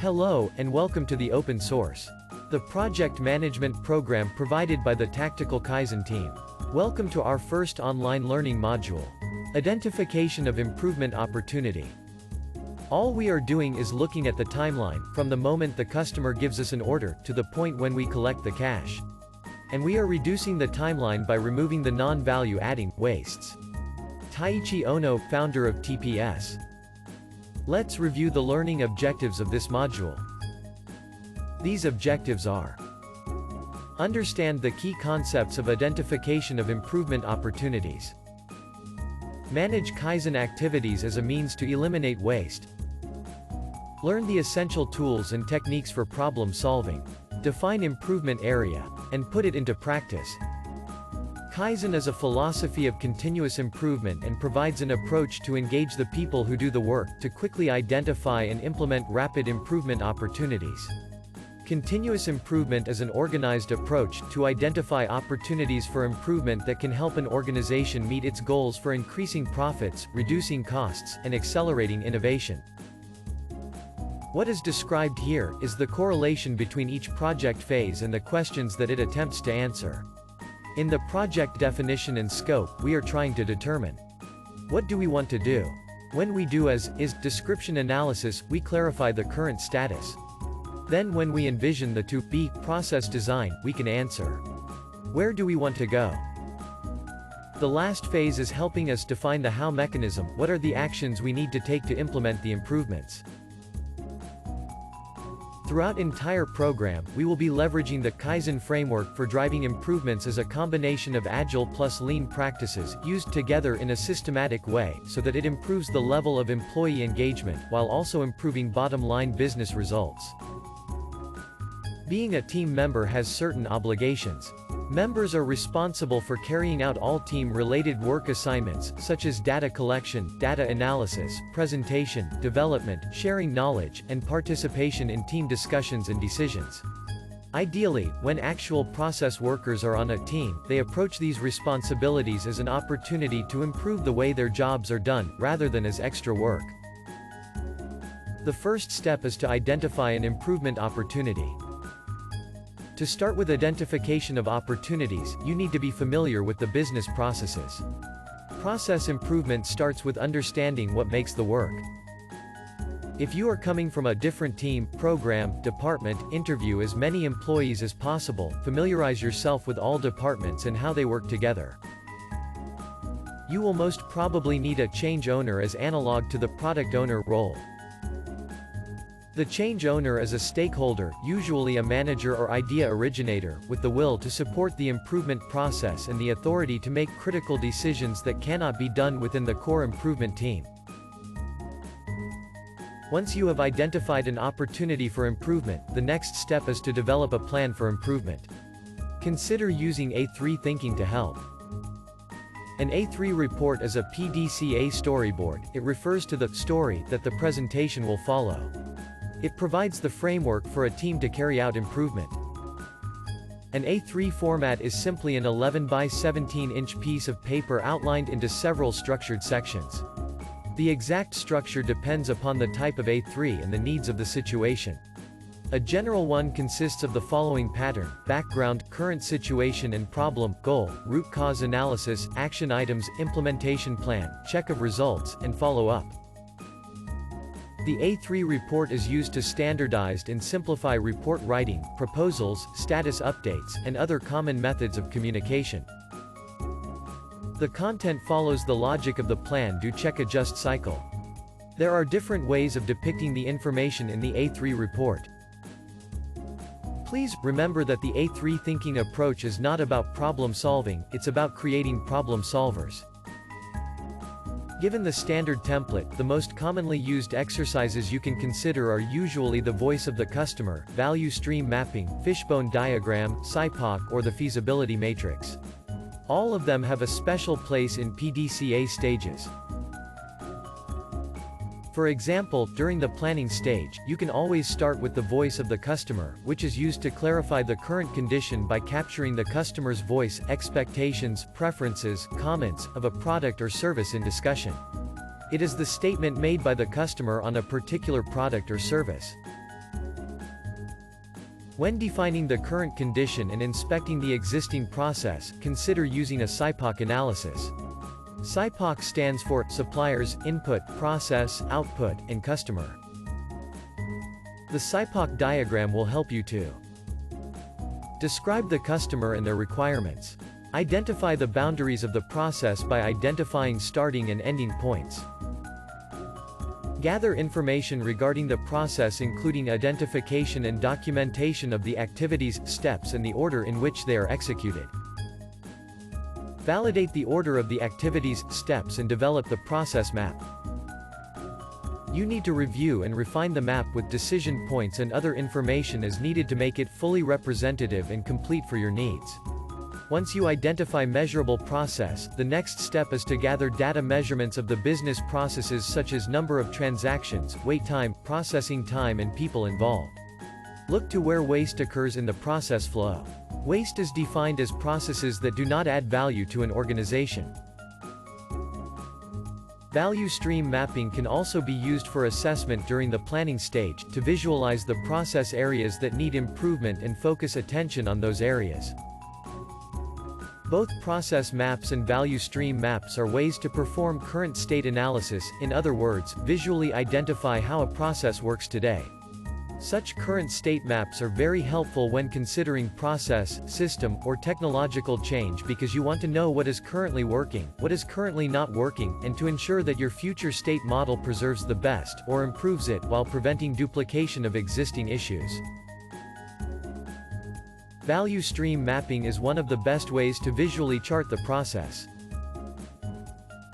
Hello, and welcome to the Open Source, the project management program provided by the Tactical Kaizen team. Welcome to our first online learning module, Identification of Improvement Opportunity. All we are doing is looking at the timeline, from the moment the customer gives us an order, to the point when we collect the cash. And we are reducing the timeline by removing the non-value adding wastes. Taiichi Ono, founder of TPS. Let's review the learning objectives of this module. These objectives are: understand the key concepts of identification of improvement opportunities. Manage Kaizen activities as a means to eliminate waste. Learn the essential tools and techniques for problem solving. Define improvement area, and put it into practice. Kaizen is a philosophy of continuous improvement and provides an approach to engage the people who do the work, to quickly identify and implement rapid improvement opportunities. Continuous improvement is an organized approach to identify opportunities for improvement that can help an organization meet its goals for increasing profits, reducing costs, and accelerating innovation. What is described here is the correlation between each project phase and the questions that it attempts to answer. In the project definition and scope, we are trying to determine: what do we want to do? When we do as is description analysis, we clarify the current status. Then when we envision the to be process design, we can answer: where do we want to go? The last phase is helping us define the how mechanism. What are the actions we need to take to implement the improvements? Throughout entire program, we will be leveraging the Kaizen framework for driving improvements as a combination of Agile plus Lean practices, used together in a systematic way, so that it improves the level of employee engagement, while also improving bottom-line business results. Being a team member has certain obligations. Members are responsible for carrying out all team-related work assignments, such as data collection, data analysis, presentation, development, sharing knowledge, and participation in team discussions and decisions. Ideally, when actual process workers are on a team, they approach these responsibilities as an opportunity to improve the way their jobs are done, rather than as extra work. The first step is to identify an improvement opportunity. To start with identification of opportunities, you need to be familiar with the business processes. Process improvement starts with understanding what makes the work. If you are coming from a different team, program, department, interview as many employees as possible, familiarize yourself with all departments and how they work together. You will most probably need a change owner as analog to the product owner role. The change owner is a stakeholder, usually a manager or idea originator, with the will to support the improvement process and the authority to make critical decisions that cannot be done within the core improvement team. Once you have identified an opportunity for improvement, the next step is to develop a plan for improvement. Consider using A3 thinking to help. An A3 report is a PDCA storyboard. It refers to the story that the presentation will follow. It provides the framework for a team to carry out improvement. An A3 format is simply an 11 by 17-inch piece of paper outlined into several structured sections. The exact structure depends upon the type of A3 and the needs of the situation. A general one consists of the following pattern: background, current situation and problem, goal, root cause analysis, action items, implementation plan, check of results, and follow-up. The A3 report is used to standardize and simplify report writing, proposals, status updates, and other common methods of communication. The content follows the logic of the plan do check adjust cycle. There are different ways of depicting the information in the A3 report. Please remember that the A3 thinking approach is not about problem solving, it's about creating problem solvers. Given the standard template, the most commonly used exercises you can consider are usually the voice of the customer, value stream mapping, fishbone diagram, SIPOC, or the feasibility matrix. All of them have a special place in PDCA stages. For example, during the planning stage, you can always start with the voice of the customer, which is used to clarify the current condition by capturing the customer's voice, expectations, preferences, comments, of a product or service in discussion. It is the statement made by the customer on a particular product or service. When defining the current condition and inspecting the existing process, consider using a SIPOC analysis. SIPOC stands for Suppliers, Input, Process, Output, and Customer. The SIPOC diagram will help you to describe the customer and their requirements. Identify the boundaries of the process by identifying starting and ending points. Gather information regarding the process including identification and documentation of the activities, steps and the order in which they are executed. Validate the order of the activities, steps and develop the process map. You need to review and refine the map with decision points and other information as needed to make it fully representative and complete for your needs. Once you identify measurable process, the next step is to gather data measurements of the business processes such as number of transactions, wait time, processing time and people involved. Look to where waste occurs in the process flow. Waste is defined as processes that do not add value to an organization. Value stream mapping can also be used for assessment during the planning stage, to visualize the process areas that need improvement and focus attention on those areas. Both process maps and value stream maps are ways to perform current state analysis, in other words, visually identify how a process works today. Such current state maps are very helpful when considering process, system, or technological change because you want to know what is currently working, what is currently not working, and to ensure that your future state model preserves the best, or improves it, while preventing duplication of existing issues. Value stream mapping is one of the best ways to visually chart the process.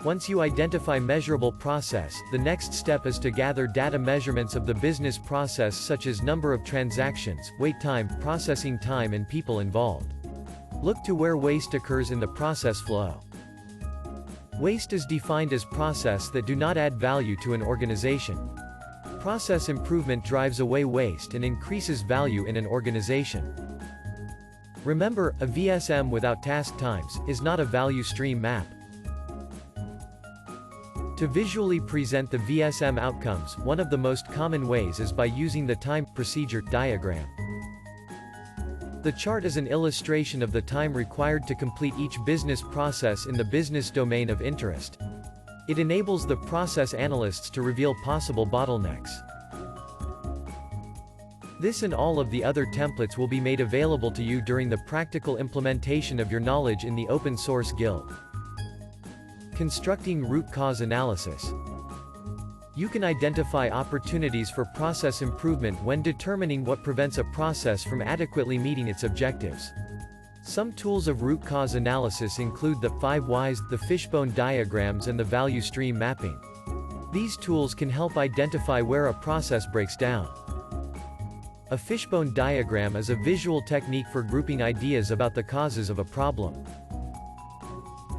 Once you identify measurable process, the next step is to gather data measurements of the business process such as number of transactions, wait time, processing time and people involved. Look to where waste occurs in the process flow. Waste is defined as process that do not add value to an organization. Process improvement drives away waste and increases value in an organization. Remember, a VSM without task times is not a value stream map. To visually present the VSM outcomes, one of the most common ways is by using the time procedure diagram. The chart is an illustration of the time required to complete each business process in the business domain of interest. It enables the process analysts to reveal possible bottlenecks. This and all of the other templates will be made available to you during the practical implementation of your knowledge in the Open Source Guild. Constructing root cause analysis. You can identify opportunities for process improvement when determining what prevents a process from adequately meeting its objectives. Some tools of root cause analysis include the 5 whys, the fishbone diagrams and the value stream mapping. These tools can help identify where a process breaks down. A fishbone diagram is a visual technique for grouping ideas about the causes of a problem.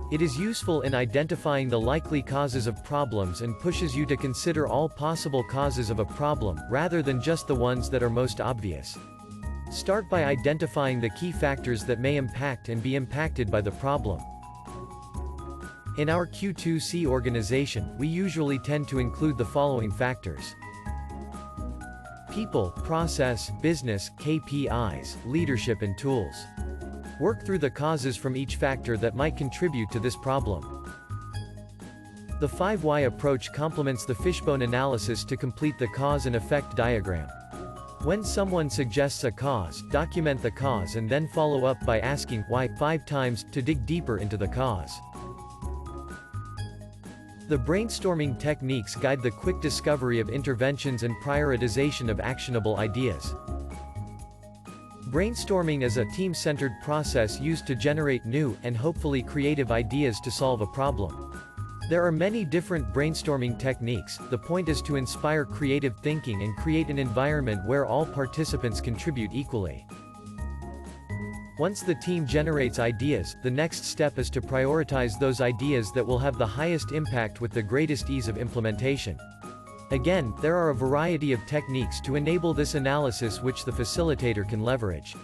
It is useful in identifying the likely causes of problems and pushes you to consider all possible causes of a problem, rather than just the ones that are most obvious. Start by identifying the key factors that may impact and be impacted by the problem. In our Q2C organization, we usually tend to include the following factors: people, process, business, KPIs, leadership and tools. Work through the causes from each factor that might contribute to this problem. The 5 why approach complements the fishbone analysis to complete the cause and effect diagram. When someone suggests a cause, document the cause and then follow up by asking why 5 times to dig deeper into the cause. The brainstorming techniques guide the quick discovery of interventions and prioritization of actionable ideas. Brainstorming is a team-centered process used to generate new, and hopefully creative ideas to solve a problem. There are many different brainstorming techniques. The point is to inspire creative thinking and create an environment where all participants contribute equally. Once the team generates ideas, the next step is to prioritize those ideas that will have the highest impact with the greatest ease of implementation. Again, there are a variety of techniques to enable this analysis which the facilitator can leverage.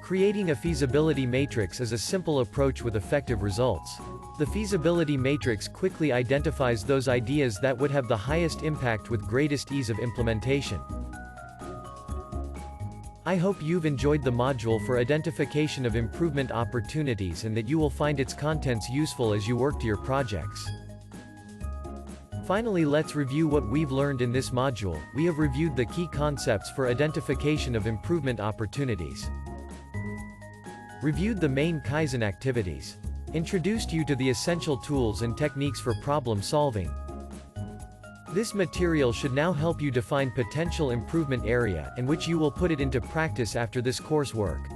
Creating a feasibility matrix is a simple approach with effective results. The feasibility matrix quickly identifies those ideas that would have the highest impact with greatest ease of implementation. I hope you've enjoyed the module for identification of improvement opportunities and that you will find its contents useful as you work to your projects. Finally, let's review what we've learned in this module. We have reviewed the key concepts for identification of improvement opportunities, reviewed the main Kaizen activities, introduced you to the essential tools and techniques for problem solving. This material should now help you define potential improvement area and which you will put it into practice after this coursework.